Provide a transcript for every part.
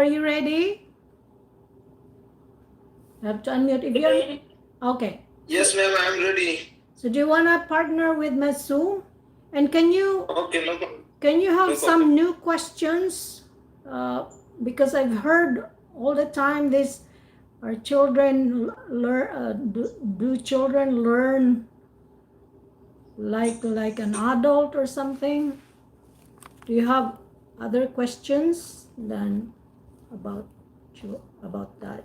are you ready? You have to unmute if you're... Okay. Yes, ma'am, I'm ready. So do you want to partner with Masum? And can you... Okay, no problem. Can you have No some problem. new questions? Because I've heard all the time this, our children learn, do children learn like an adult or something? Do you have other questions than about that?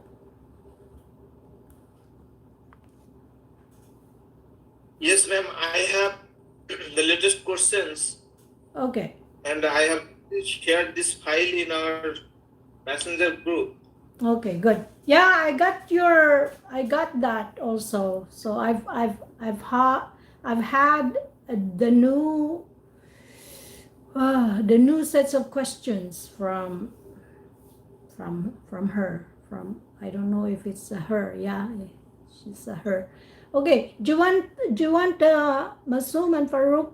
Yes, ma'am, I have the latest questions. Okay. And I have shared this file in our messenger group. Okay, good. Yeah, I got that also. So I've had the new sets of questions from her. From, I don't know if it's a her. Yeah, she's a her. Okay. Do you want Masum and Faruk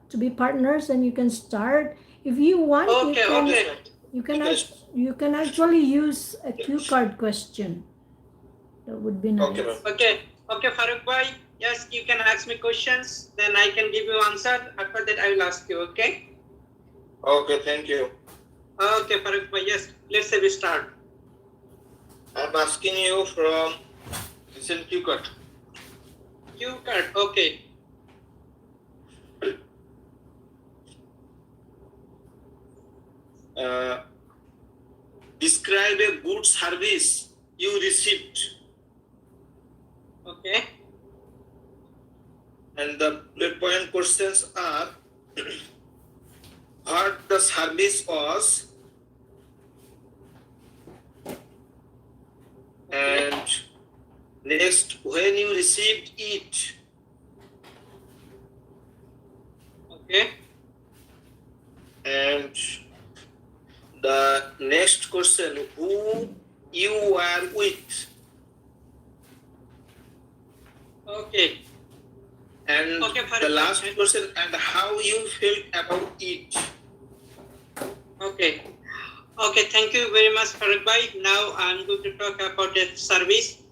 to be partners, and you can start if you want. Okay. You can actually use a cue card question. That would be nice. Okay, Faruk bhai. Yes, you can ask me questions, then I can give you answer. After that, I will ask you, okay? Okay, thank you. Okay, Faruk bhai, yes, let's say we start. I'm asking you from recent cue card. Cue card, okay. Describe a good service you received. Okay. And the bullet point questions are what the service was, and next when you received it. Okay. And the next question, who you were with. Okay. And the last question, and how you felt about it. Okay. Okay, thank you very much, Faruk bhai. Now I'm going to talk about the service.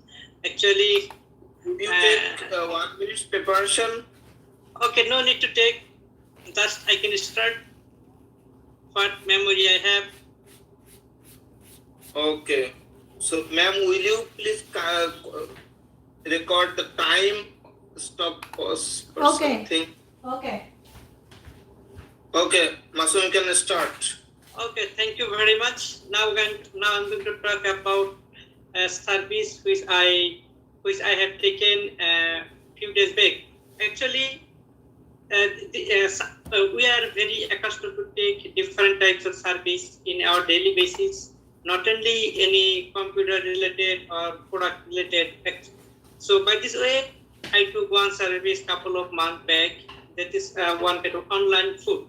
Actually, would you take 1 minute preparation? Okay, no need to take. Just I can start what memory I have. Okay. So, ma'am, will you please record the time, stop, pause, or something? Okay. Okay, Masum, can start. Okay, thank you very much. Now I'm going to talk about a service which I have taken a few days back. Actually, we are very accustomed to take different types of service in our daily basis, not only any computer related or product related. So by this way, I took one service couple of months back. That is one kind of online food,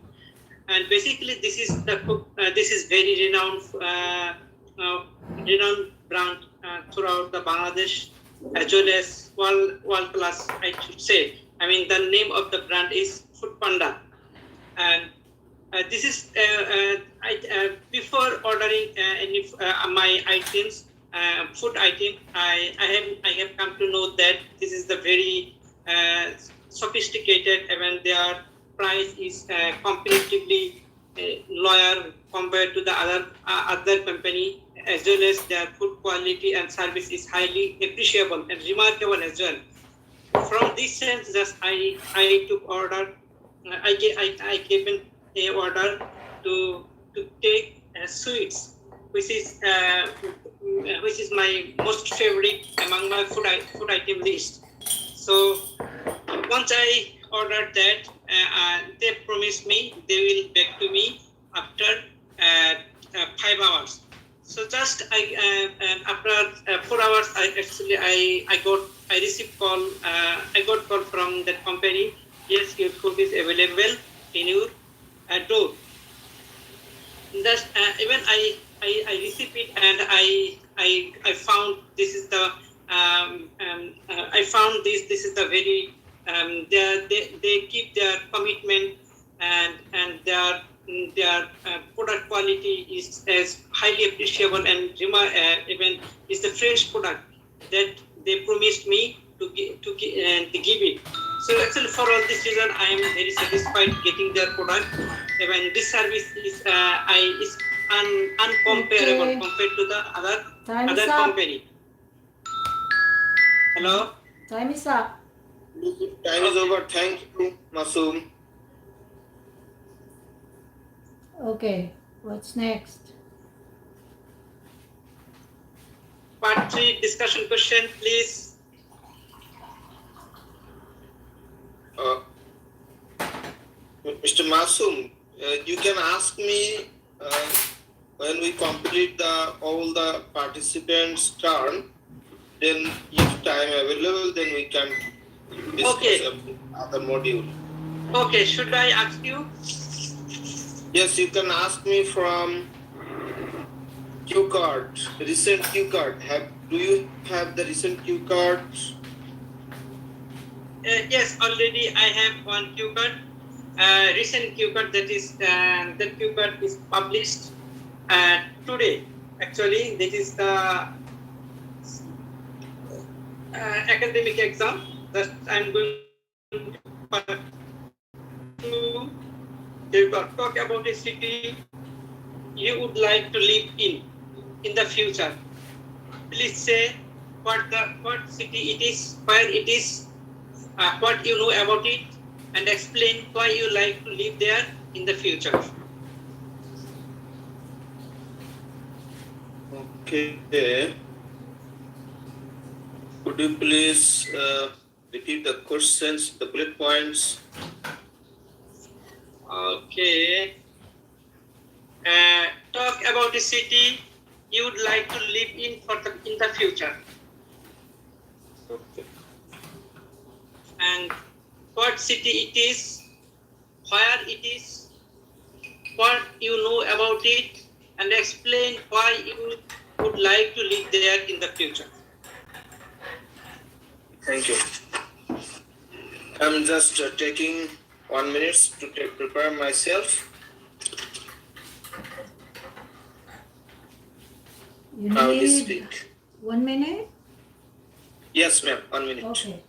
and basically this is very renowned brand throughout the Bangladesh, as well as world class, I should say. I mean, the name of the brand is Food Panda, and this is before ordering any my items, food item. I have come to know that this is the very sophisticated, and their price is comparatively lower compared to the other company, as well as their food quality and service is highly appreciable and remarkable as well. From this sense, just I took order. I gave a order to take sweets, which is my most favorite among my food item list. So once I ordered that, they promised me they will back to me after 5 hours. So just after 4 hours, I received call. I got call from that company. Yes, your food is available in your door. Just even I received it, and I found this is the I found this is the very they keep their commitment, and their their product quality is as highly appreciable and even is the fresh product that they promised me to give it. So actually for all this reason I am very satisfied getting their product. Even this service is uncomparable compared to the other company. Hello? Time is up. Time is over. Thank you, Masum. Okay, what's next? Part 3 discussion question, please. Mr. Masum, you can ask me when we complete all the participants' turn. Then, if time available, then we can discuss other module. Okay, should I ask you? Yes, you can ask me from Q card, recent Q card. Do you have the recent Q card? Yes, already I have one Q card. Recent Q card that Q card is published today. Actually, this is the academic exam that I'm going to talk about a city you would like to live in the future. Please say what city it is, where it is, what you know about it, and explain why you like to live there in the future. Okay. Could you please repeat the questions, the bullet points? Okay. Talk about a city you would like to live in the future. Okay. And what city it is, where it is, what you know about it, and explain why you would like to live there in the future. Thank you. I'm just taking 1 minute to prepare myself. You How do you need speak? 1 minute? Yes, ma'am. 1 minute. Okay.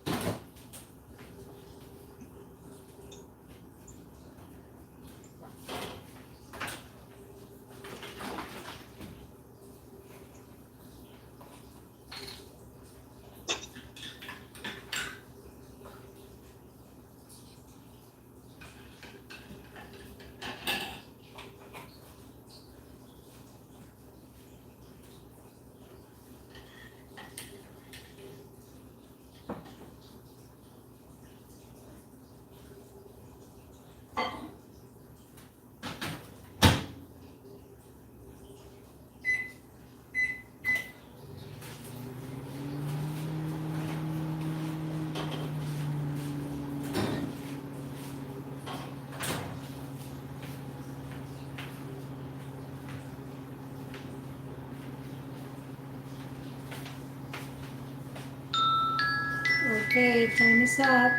Okay, time is up.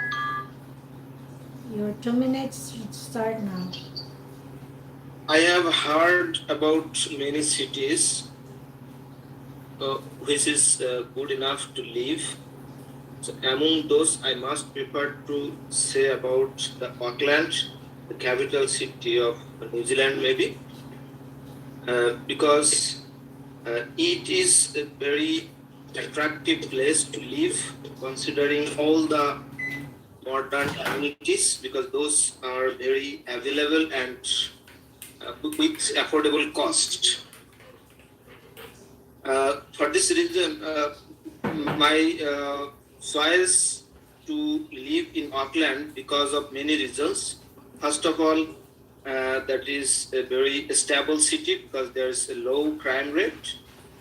Your 2 minutes should start now. I have heard about many cities which is good enough to live. So among those, I must prefer to say about the Auckland, the capital city of New Zealand, maybe, because it is a very attractive place to live, considering all the modern amenities, because those are very available and with affordable cost. For this reason, my choice to live in Auckland because of many reasons. First of all, that is a very stable city because there is a low crime rate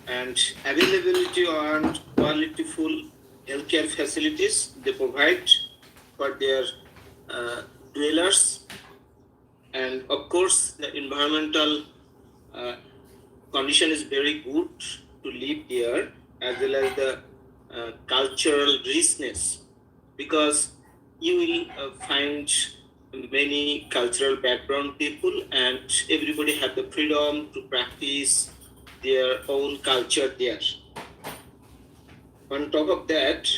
and availability and qualityful healthcare facilities they provide for their dwellers, and of course the environmental condition is very good to live there, as well as the cultural richness, because you will find many cultural background people, and everybody have the freedom to practice their own culture there. On top of that,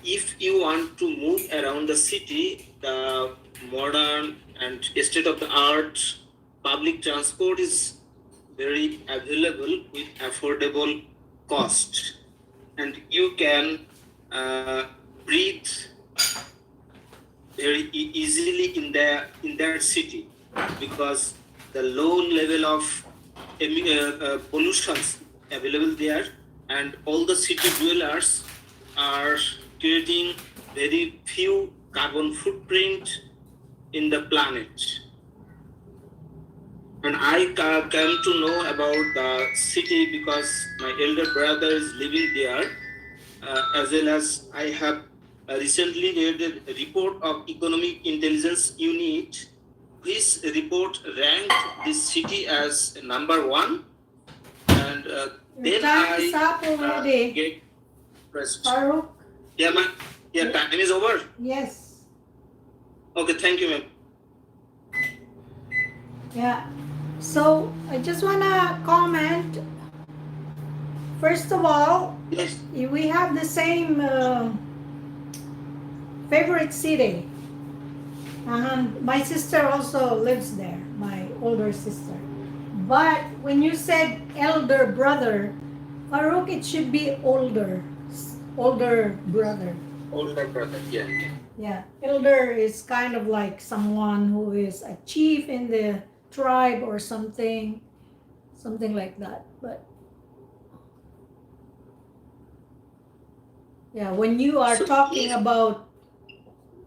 if you want to move around the city, the modern and state of the art public transport is very available with affordable cost, and you can breathe very easily in that city, because the low level of pollutions available there, and all the city dwellers are creating very few carbon footprint in the planet. And I came to know about the city because my elder brother is living there, as well as I have recently read a report of Economic Intelligence Unit. This report ranked this city as number 1, and then time is up I already. get pressed. Faruk? Yeah, ma'am. Yeah, time is over. Yes. Okay, thank you, ma'am. Yeah. So I just wanna comment. First of all, Yes. we have the same favorite city. My sister also lives there, my older sister. But when you said elder brother, Farooq, it should be older brother. Older brother, yeah. Yeah, elder is kind of like someone who is a chief in the tribe or something like that. But yeah, when you are talking about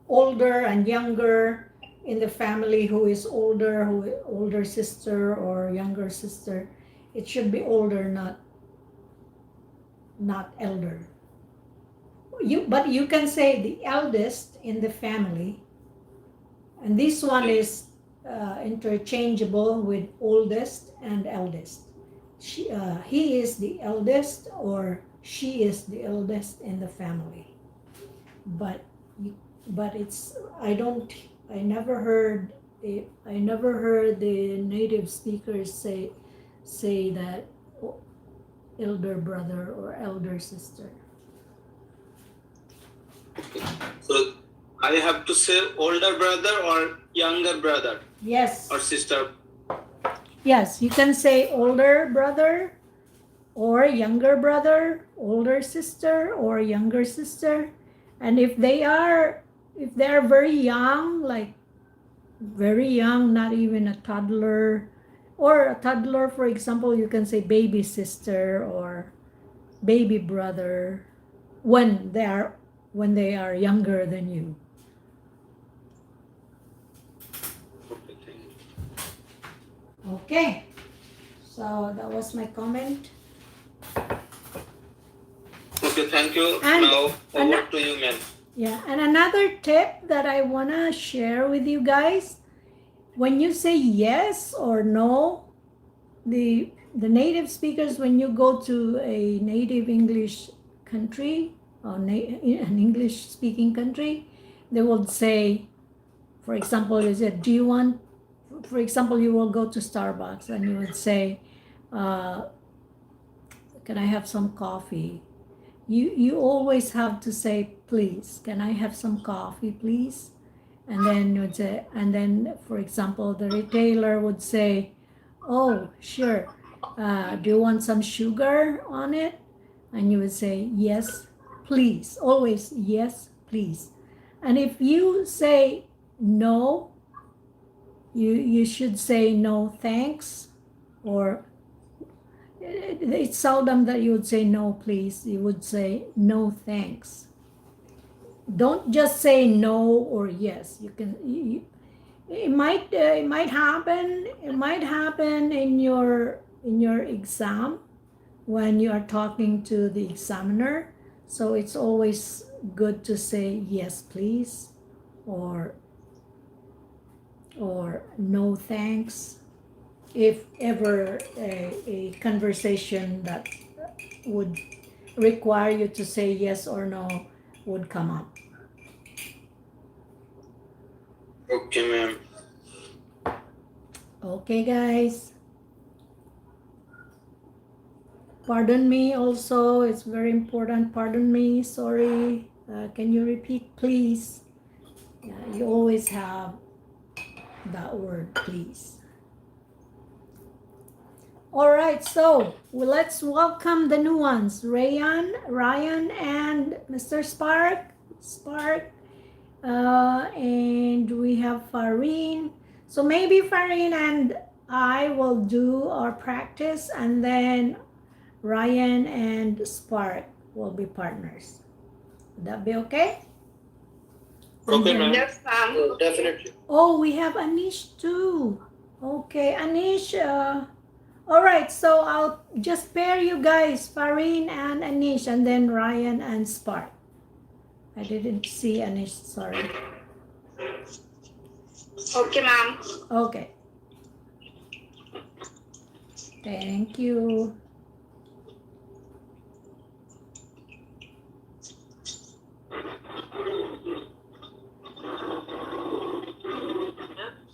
older and younger in the family, who is older sister or younger sister, it should be older, not elder. But you can say the eldest in the family, and this one is interchangeable with oldest and eldest. He is the eldest or she is the eldest in the family. But it's I never heard the native speakers say that elder brother or elder sister. So I have to say older brother or younger brother Yes. or sister. Yes, you can say older brother or younger brother, older sister or younger sister. And if they are very young, like very young, not even a toddler, or a toddler, for example, you can say baby sister or baby brother when they are younger than you. Okay, so that was my comment. Okay, thank you. And now over to you, ma'am. Yeah, and another tip that I wanna share with you guys, when you say yes or no, the native speakers, when you go to a native English country or an English speaking country, they will say, for example, is it, do you want, for example, you will go to Starbucks and you would say, can I have some coffee? You always have to say, please, can I have some coffee, please? And then you would say, and then, for example, the retailer would say, oh, sure. Do you want some sugar on it? And you would say, yes, please. Always, yes, please. And if you say no, you should say no, thanks, or it's seldom that you would say no, please. You would say no, thanks. Don't just say no or yes. It might happen. It might happen in your exam when you are talking to the examiner. So it's always good to say yes, please, or no, thanks, if ever a conversation that would require you to say yes or no would come up. Okay, ma'am. Okay, guys. Pardon me also, it's very important. Pardon me, sorry. Can you repeat, please? Yeah, you always have that word, please. All right, so let's welcome the new ones, Ryan, and Mr. Spark, and we have Farheen. So maybe Farheen and I will do our practice, and then Ryan and Spark will be partners. Would that be okay? Okay, ma'am. Yes, ma'am. Definitely. Oh, we have Aneesh too. Okay, Aneesh. All right, so I'll just pair you guys, Farheen and Aneesh, and then Ryan and Spark. I didn't see Aneesh, sorry. Okay, ma'am. Okay. Thank you.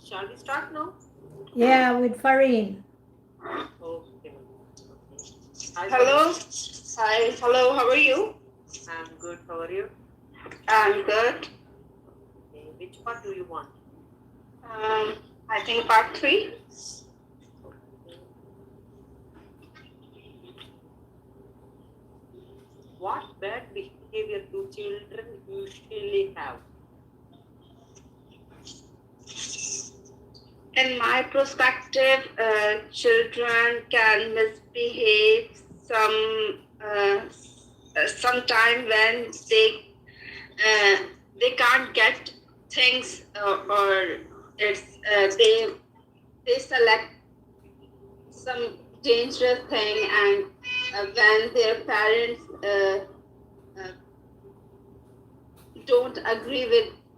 Shall we start now? Yeah, with Farheen. Okay. Hi, Hello. Hi. Hello. How are you? I'm good. How are you? I'm good. Okay. Which part do you want? I think part 3. Okay. What bad behavior do children usually have? In my perspective, children can misbehave sometime when they can't get things or it's they select some dangerous thing, and when their parents don't agree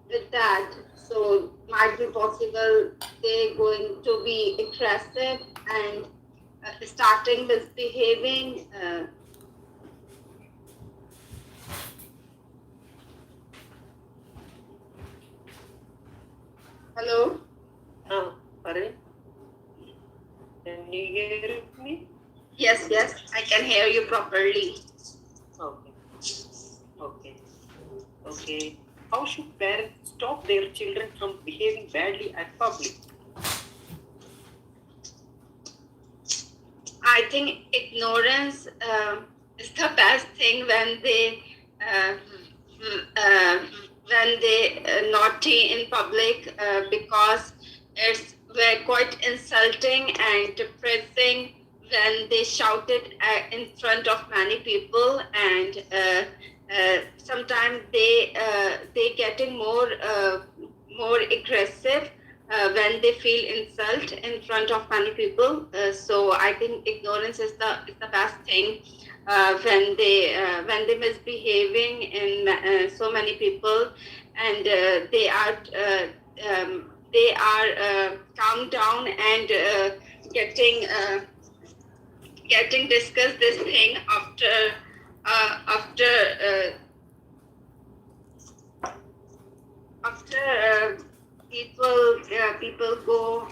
with that, so might be possible they're going to be aggressive and starting misbehaving. Hello? Farheen? Can you hear me? Yes, I can hear you properly. Okay. Okay. Okay. How should parents stop their children from behaving badly at public? I think ignorance is the best thing when they naughty in public, because it's very quite insulting and depressing when they shout it in front of many people, and sometimes they getting more aggressive when they feel insult in front of many people. So I think ignorance is the best thing when they misbehaving in so many people, and they are calm down and getting discuss this thing after people go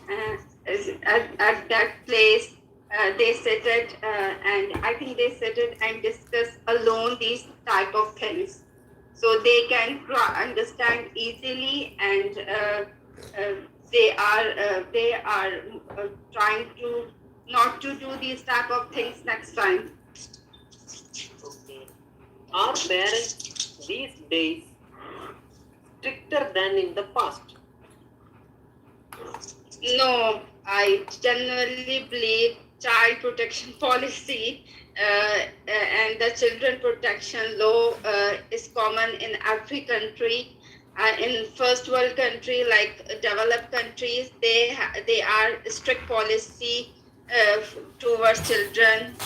at that place. They sit it and I think they sit it and discuss alone these type of things, so they can understand easily, and they are trying to not to do these type of things next time. Okay. Are parents these days stricter than in the past? No, I genuinely believe child protection policy and the children protection law is common in every country. In first world country like developed countries, they are strict policy towards children.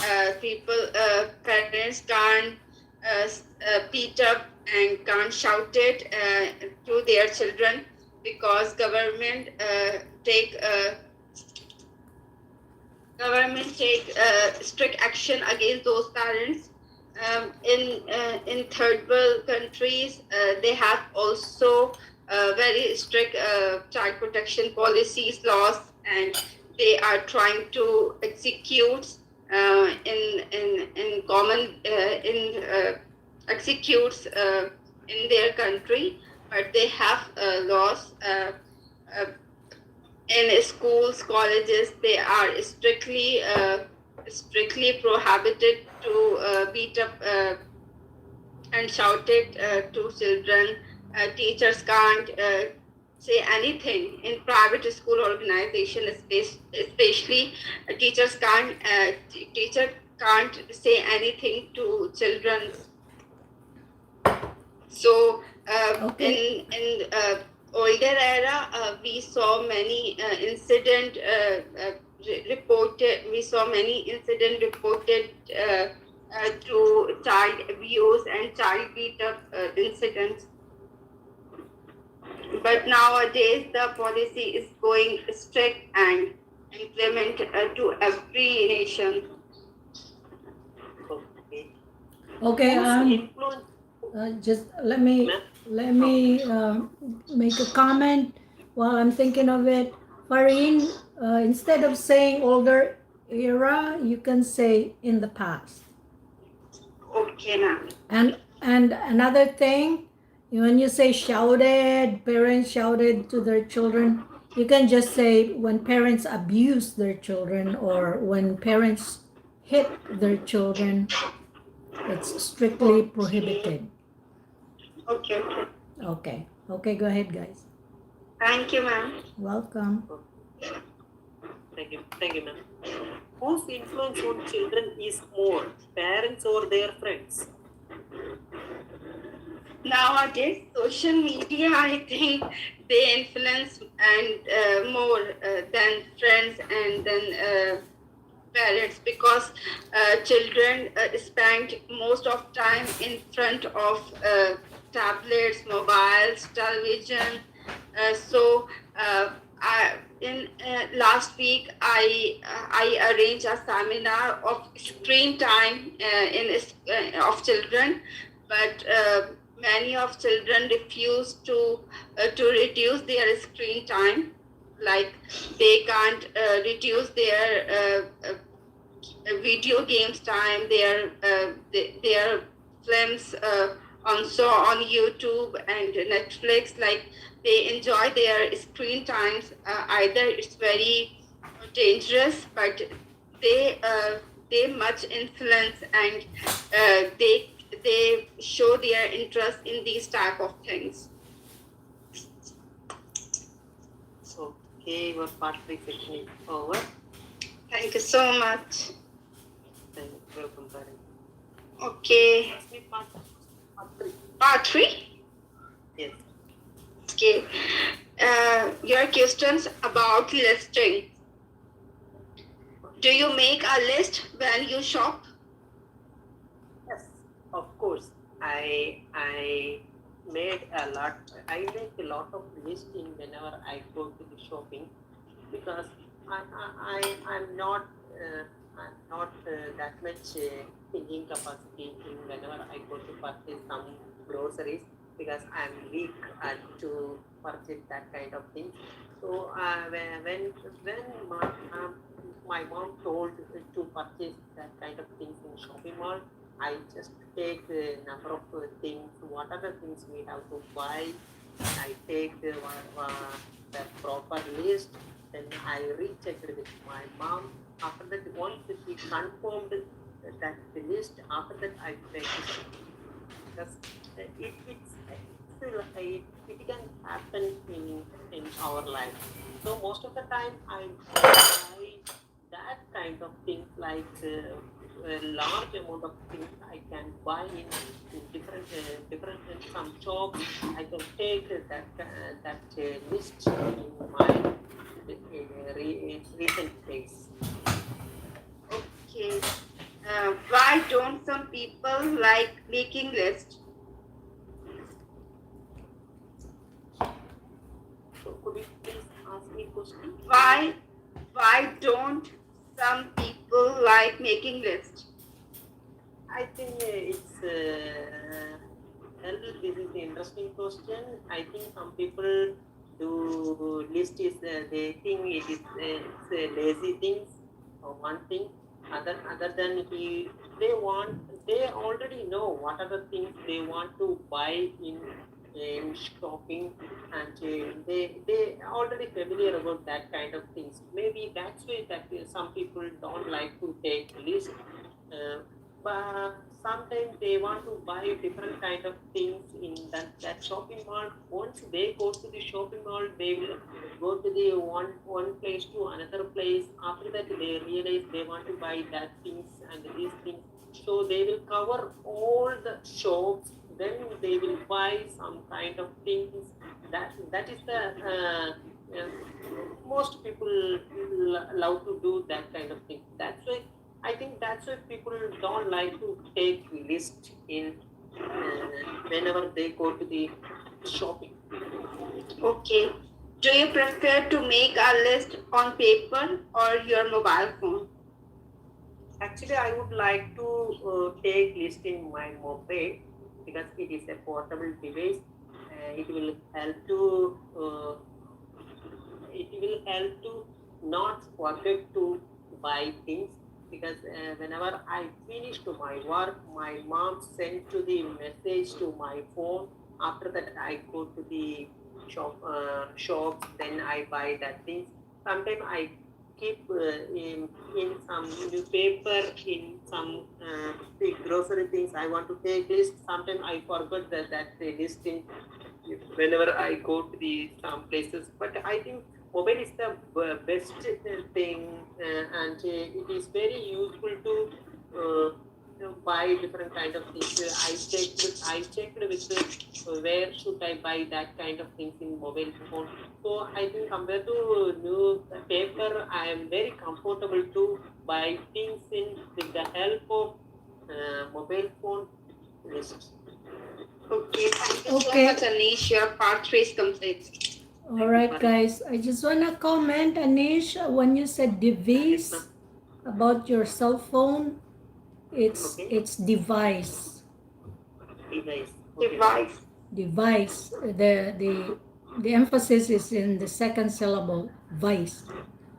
Parents can't beat up and can't shout it to their children, because government take strict action against those parents. In third world countries, they have also very strict child protection policies, laws, and they are trying to execute in common executes in their country, but they have laws uh, in schools, colleges. They are strictly prohibited to beat up and shout it to children. Teachers can't say anything in private school organization, especially teachers can't say anything to children. So Okay. in older era, we saw many reported. We saw many incident reported to child abuse and child beat up incidents. But nowadays, the policy is going strict and implement to every nation. Okay. Okay. Whose influence? Just let me make a comment while I'm thinking of it. Farheen, instead of saying older era, you can say in the past. Okay, ma'am. And another thing, when you say shouted, parents shouted to their children, you can just say when parents abuse their children or when parents hit their children. It's strictly prohibited. Okay. Okay, go ahead, guys. Thank you, ma'am. Welcome. Thank you, ma'am. Whose influence on children is more, parents or their friends? Nowadays, social media, I think they influence and more than friends and then parents, because children spend most of time in front of tablets, mobiles, television. In last week, I arranged a seminar of screen time of children, but many of children refuse to reduce their screen time. Like they can't reduce their video games time, their films on YouTube and Netflix. Like they enjoy their screen times. Either it's very dangerous, but they much influence and they show their interest in these type of things. Okay, your part 3 section is over. Thank you so much. Thank you. Welcome, Farheen. Okay. Ask me part 3. Part 3? Yes. Okay. Your questions about listing. Do you make a list when you shop? Yes, of course. I made a lot. I make a lot of listing whenever I go to the shopping, because I'm not that much thinking capacity in whenever I go to purchase some groceries, because I'm weak to purchase that kind of things. So when my mom told to purchase that kind of things in shopping mall, I just take the number of things, what are the things we have to buy. I take the proper list, then I rechecked with my mom. After that, once she confirmed that the list, after that I purchased it. Because it can happen in our life. So most of the time I buy that kind of things, like a large amount of things I can buy in different in some shops. I can take that list in my recent days. Okay. Why don't some people like making lists? So could you please ask me a question? Why don't some people like making lists? I think it's Well, this is the interesting question. I think some people do list is they think it is it's a lazy things or one thing. Other than they already know what are the things they want to buy in shopping, and they already familiar about that kind of things. Maybe that's why that some people don't like to take list. Uh, but sometimes they want to buy different kind of things in that shopping mall. Once they go to the shopping mall, they will go to the one place to another place. After that, they realize they want to buy that things and these things. So they will cover all the shops. Then they will buy some kind of things. That is the uh, most people love to do that kind of thing. That's why I think that's why people don't like to take list in whenever they go to the shopping. Okay. Do you prefer to make a list on paper or your mobile phone? Actually, I would like to take list in my mobile because it is a portable device. It will help to not forget to buy things because whenever I finish to my work, my mom sent to the message to my phone. After that, I go to the shops. Then I buy that things. Sometimes I keep in some newspaper in some big grocery things. I want to take list. Sometimes I forgot that list in whenever I go to the some places. But I think mobile is the best thing, and it is very useful to buy different kind of things. I checked with where should I buy that kind of things in mobile phone. So I think compared to newspaper, I am very comfortable to buy things in with the help of mobile phone lists. Okay, thank you so Okay. much, Aneesh. Your part 3 is complete. All right, guys. I just want to comment, Anish, when you said device about your cell phone, it's Okay. it's device. Device. Device. Device. The emphasis is in the second syllable, vice.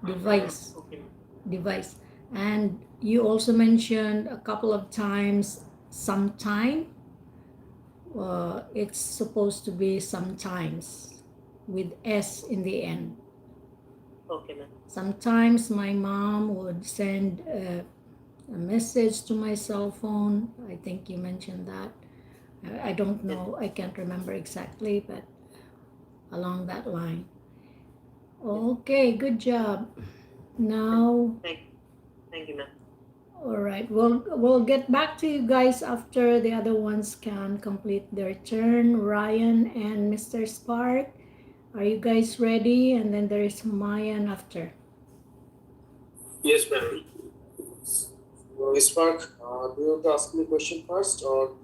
Device. Okay. Device. And you also mentioned a couple of times sometime. It's supposed to be sometimes with S in the end. Okay, ma'am. Sometimes my mom would send a message to my cell phone. I think you mentioned that. I don't know, I can't remember exactly, but along that line. Okay, good job. Now, Thank you, ma'am. all right, we'll get back to you guys after the other ones can complete their turn. Ryan and Mr. Spark, are you guys ready? And then there is Humayan after. Yes, ma'am. Spark, do you want to ask me a question first, or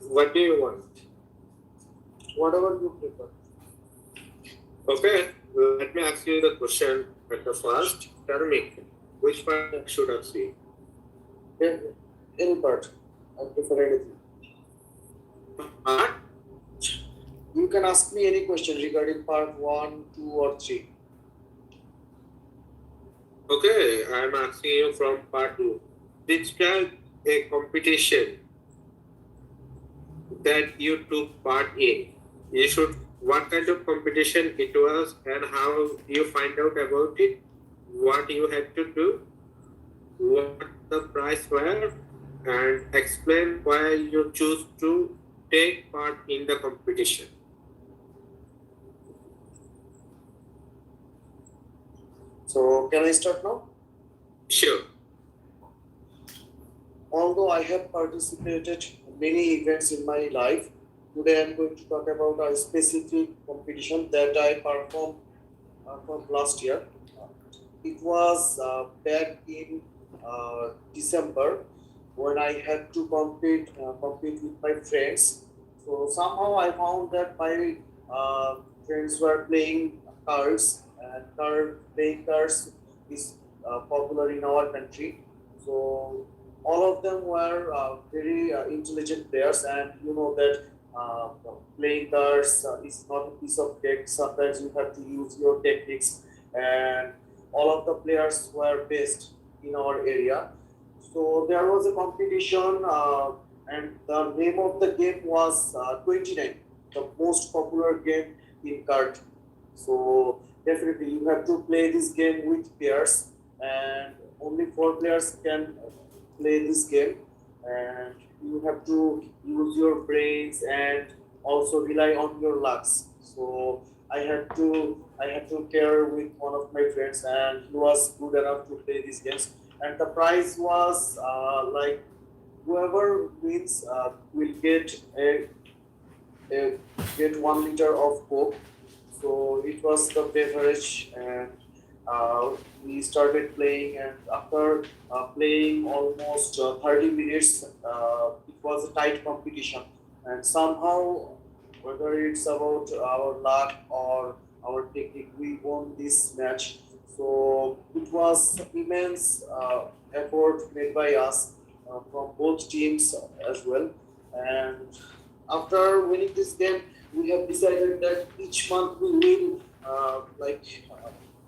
what do you want? Whatever you prefer. Okay, let me ask you the question at the first. Tell me, which part should I see? Any part. I prefer anything. Part? You can ask me any question regarding part 1, 2, or 3. Okay, I'm asking you from part 2. Describe a competition that you took part in. You should, what kind of competition it was and how you find out about it, what you had to do, what the price were, and explain why you choose to take part in the competition. So, can I start now? Sure. Although I have participated in many events in my life, today I'm going to talk about a specific competition that I performed last year. It was back in December when I had to compete with my friends. So somehow I found that my friends were playing cards, and playing cards is popular in our country. So all of them were very intelligent players, and you know that playing cards is not a piece of cake. Sometimes you have to use your techniques, and all of the players were best in our area. So there was a competition, and the name of the game was 29, the most popular game in card. So definitely you have to play this game with pairs, and only 4 players can play this game, and you have to use your brains and also rely on your lucks. So I had to pair with one of my friends, and he was good enough to play these games. And the prize was like whoever wins will a get 1 liter of Coke. So it was the beverage, and we started playing. And after playing almost 30 minutes, it was a tight competition. And somehow, whether it's about our luck or our technique, we won this match. So it was immense effort made by us from both teams as well. And after winning this game, we have decided that each month we will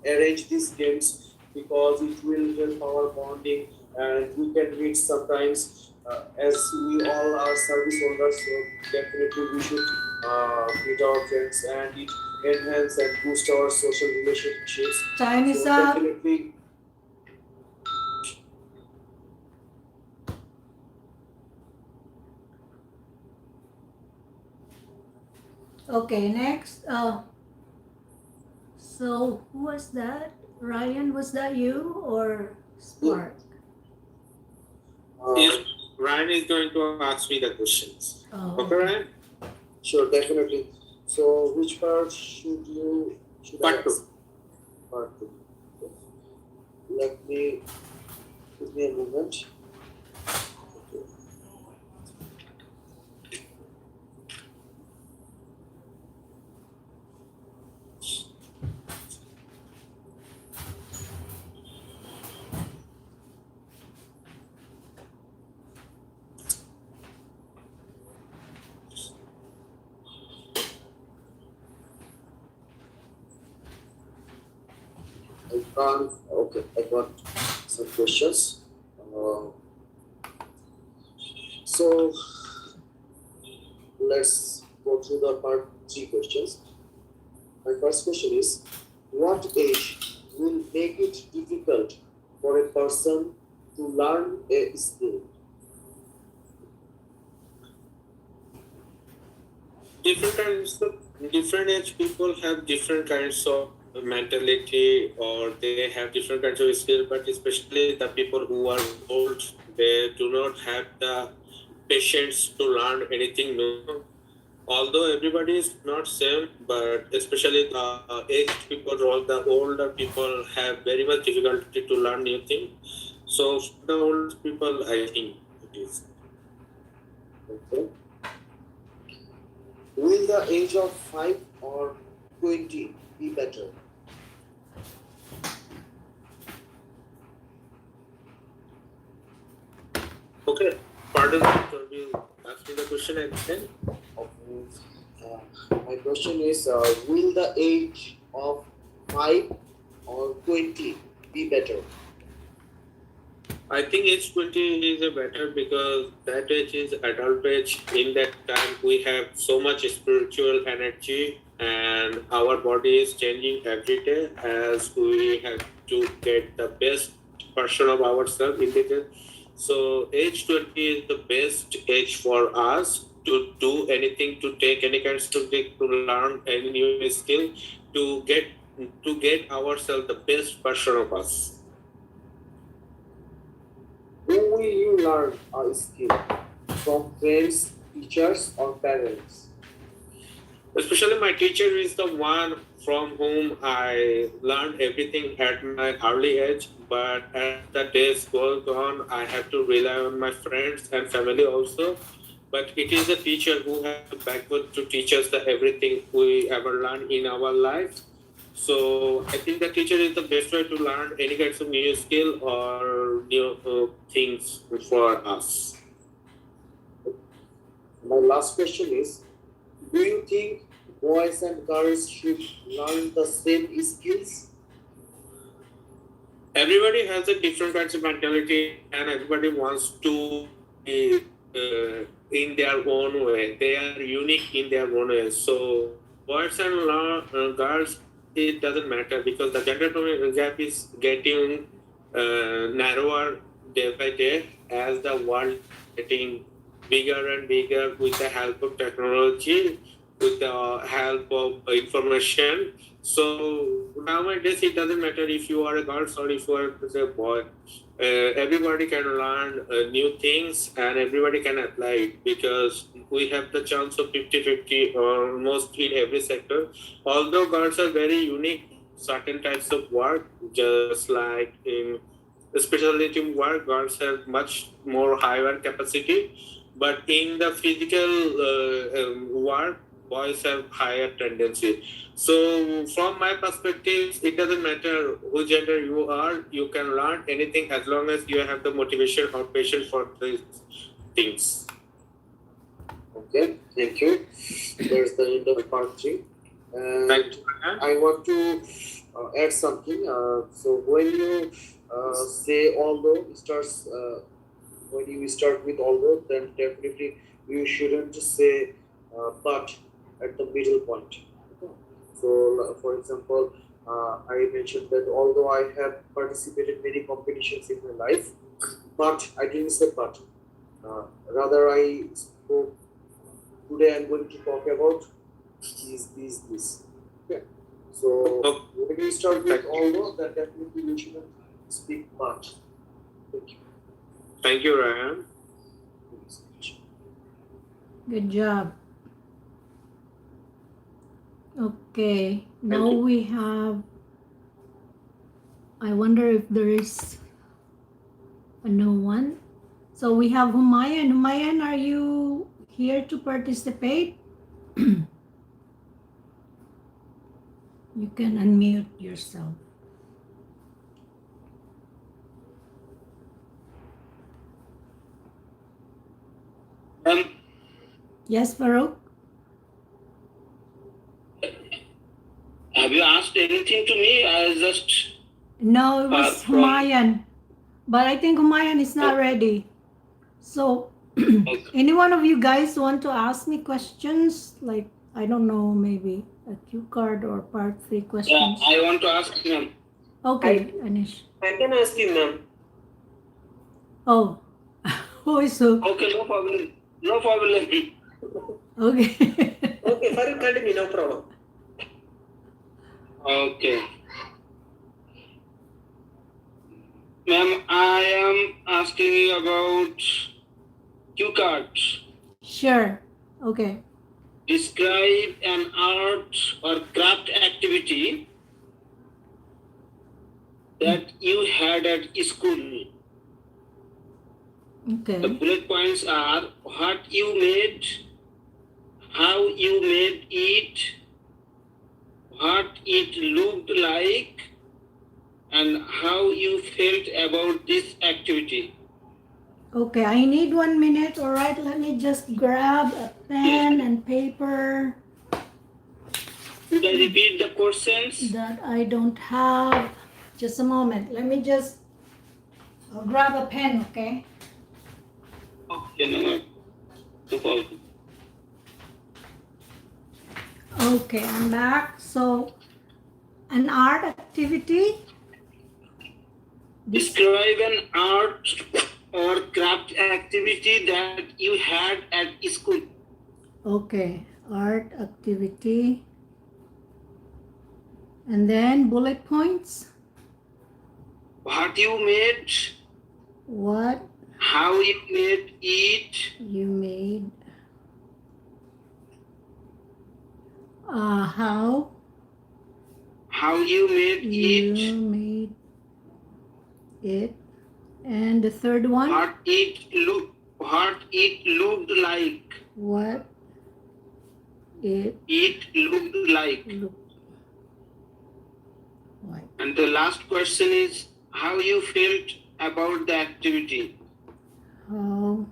arrange these games, because it will help our bonding, and we can meet sometimes, as we all are service holders. So definitely we should meet our friends, and it enhance and boost our social relationships. Time is So up. definitely. Okay, next. So who was that? Ryan, was that you or Spark? If Ryan is going to ask me the questions. Oh, Okay, Ryan? Sure, definitely. So, which part should I Part two. ask? Part 2. Let me give me a moment. Okay. Okay, I got some questions. So, let's go through the part 3 questions. My first question is, what age will make it difficult for a person to learn a skill? Different age people have different kinds of mentality, or they have different kinds of skill, but especially the people who are old, they do not have the patience to learn anything new. Although everybody is not same, but especially the aged people or the older people have very much difficulty to learn new things. So for the old people, I think it is. Okay. Will the age of 5 or 20 be better? Okay, pardon me, can you ask me the question again? My question is, will the age of 5 or 20 be better? I think age 20 is a better, because that age is adult age. In that time, we have so much spiritual energy, and our body is changing every day as we have to get the best version of ourselves in the day. So age 20 is the best age for us to do anything, to take any kind of thing, to learn any new skill, to get ourselves the best version of us. Who will you learn a skill? From friends, teachers, or parents? Especially my teacher is the one from whom I learned everything at my early age. But as the days goes on, I have to rely on my friends and family also. But it is the teacher who has to backward to teach us the everything we ever learned in our life. So I think the teacher is the best way to learn any kinds of new skill or new things for us. My last question is, do you think boys and girls should learn the same skills? Everybody has a different kinds of mentality, and everybody wants to be in their own way. They are unique in their own way. So boys and girls, it doesn't matter because the gender gap is getting narrower day by day as the world is getting bigger and bigger with the help of technology, with the help of information. So nowadays it doesn't matter if you are a girl or if you are a boy. Everybody can learn new things and everybody can apply it because we have the chance of 50-50 almost in every sector. Although girls are very unique in certain types of work, just like in specialty work, girls have much more higher capacity. But in the physical work, boys have higher tendency. So from my perspective, it doesn't matter who gender you are, you can learn anything as long as you have the motivation or patience for these things. Okay, thank you. There's the end of part 3. And Thank you. I want to add something. So when you say although starts, when you start with although, then definitely you shouldn't say but at the middle point. So, for example, I mentioned that although I have participated in many competitions in my life, but I didn't say but. Rather, I spoke. Today, I'm going to talk about this. Okay. So, when we start with although, then definitely we shouldn't speak but. Thank you. Thank you, Raiyan. Good job. Okay, now we have, I wonder if there is a new one. So we have Humayan. Humayan, are you here to participate? You can unmute yourself. Yes, Faruk? Have you asked anything to me? I just... No, it was Humayan. But I think Humayan is not ready. So, any one of you guys want to ask me questions? Like, I don't know, maybe a cue card or part 3 questions? Yeah, I want to ask ma'am. Okay, Aneesh. I can ask you, ma'am. Oh, who is who? Okay, no problem. No problem. Okay. Okay, Faruk, continue, no problem. Okay. Ma'am, I am asking you about cue cards. Sure. Okay. Describe an art or craft activity that you had at school. The Okay. bullet points are what you made, how you made it, what it looked like, and how you felt about this activity. Okay, I need 1 minute. All right, let me just grab a pen and paper Should I repeat the questions? that I don't have. Just a moment. Let me just I'll grab a pen, okay? Okay, no problem. Okay, I'm back. So, an art activity. Describe an art or craft activity that you had at school. Okay, art activity. And then bullet points. What you made, What how you made it, you made. How you made you it, made it. And the third one, what it looked like. what it It looked like. looked Right. And the last question is how you felt about the activity. How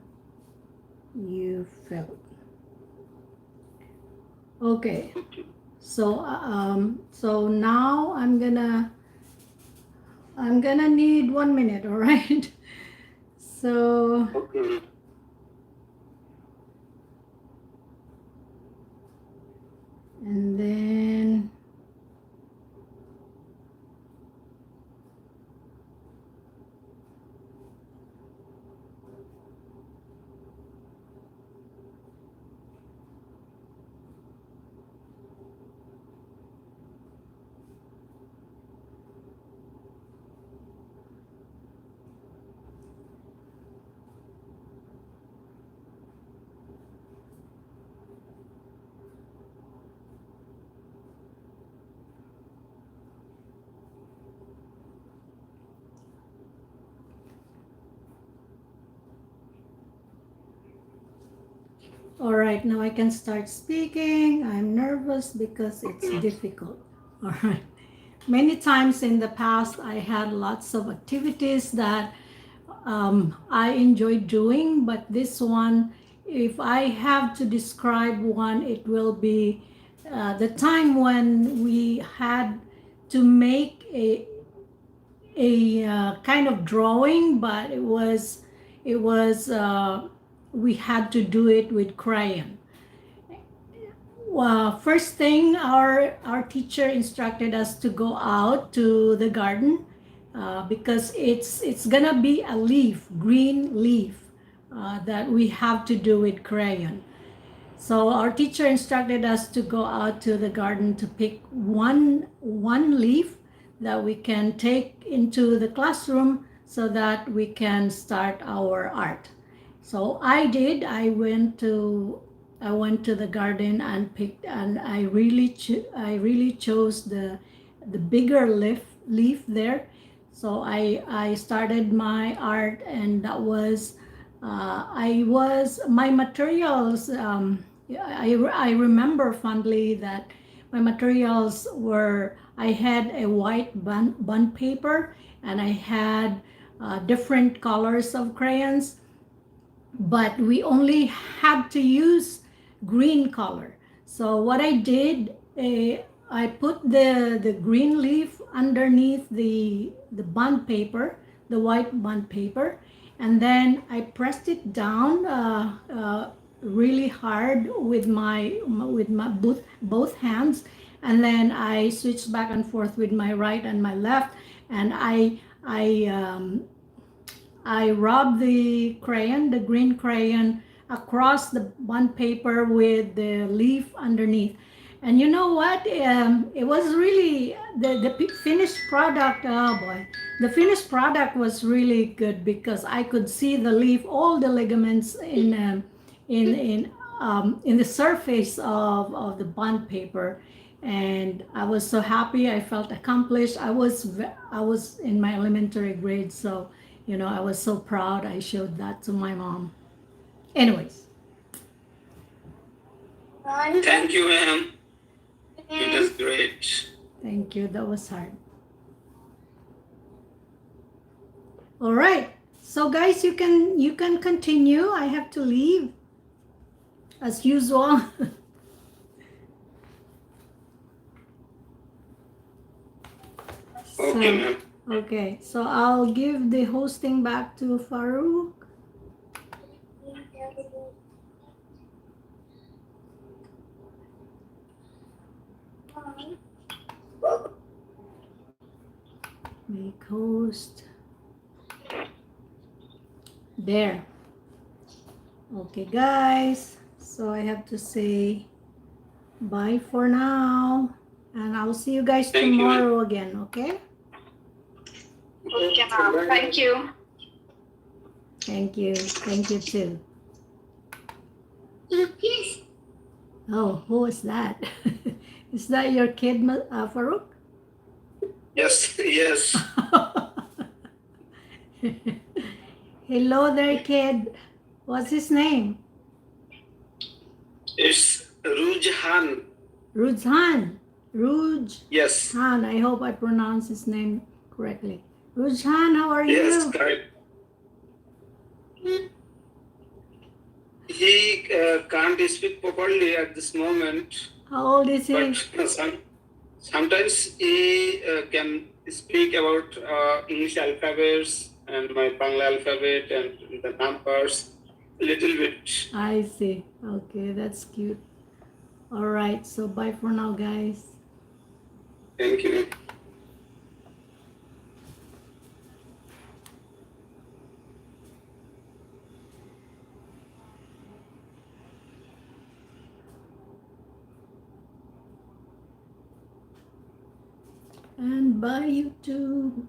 you felt. Okay. So now I'm gonna need 1 minute, all right? So Okay. and then all right, now I can start speaking. I'm nervous because it's difficult. All right. Many times in the past, I had lots of activities that I enjoy doing, but this one, if I have to describe one, it will be the time when we had to make a kind of drawing, but it was we had to do it with crayon. First thing, our teacher instructed us to go out to the garden because it's gonna be a leaf, green leaf, that we have to do with crayon. So our teacher instructed us to go out to the garden to pick one leaf that we can take into the classroom so that we can start our art. So I did. I went to the garden and picked, and I really chose the bigger leaf there. So I started my art, and that was my materials. I remember fondly that my materials were, I had a white bond paper, and I had different colors of crayons, but we only had to use green color. So what I did, I put the green leaf underneath the bond paper, the white bond paper, and then I pressed it down really hard with my both hands, and then I switched back and forth with my right and my left, and I rubbed the crayon, the green crayon, across the bond paper with the leaf underneath. And you know what? It was really the finished product. Oh boy, the finished product was really good because I could see the leaf, all the ligaments in the surface of the bond paper, and I was so happy. I felt accomplished. I was in my elementary grade, so I was so proud. I showed that to my mom. Anyways. Thank you, ma'am. It was great. Thank you. That was hard. All right. So guys, you can continue. I have to leave as usual. Okay, ma'am. Okay, so I'll give the hosting back to Faruk. Make host. There. Okay, guys. So I have to say bye for now. And I'll see you guys tomorrow again, okay? Okay, ma'am. Thank you. Thank you. Thank you too. Oh, who is that? Is that your kid, Farooq? Yes, yes. Hello there, kid. What's his name? It's Rujhan. Rujhan. Yes. Rujhan. I hope I pronounce his name correctly. Rujhan, how are Yes, you? correct. He can't speak properly at this moment, How old is he? but sometimes he can speak about English alphabets and my Bangla alphabet and the numbers a little bit. I see. Okay, that's cute. All right, so bye for now, guys. Thank you. And bye, YouTube.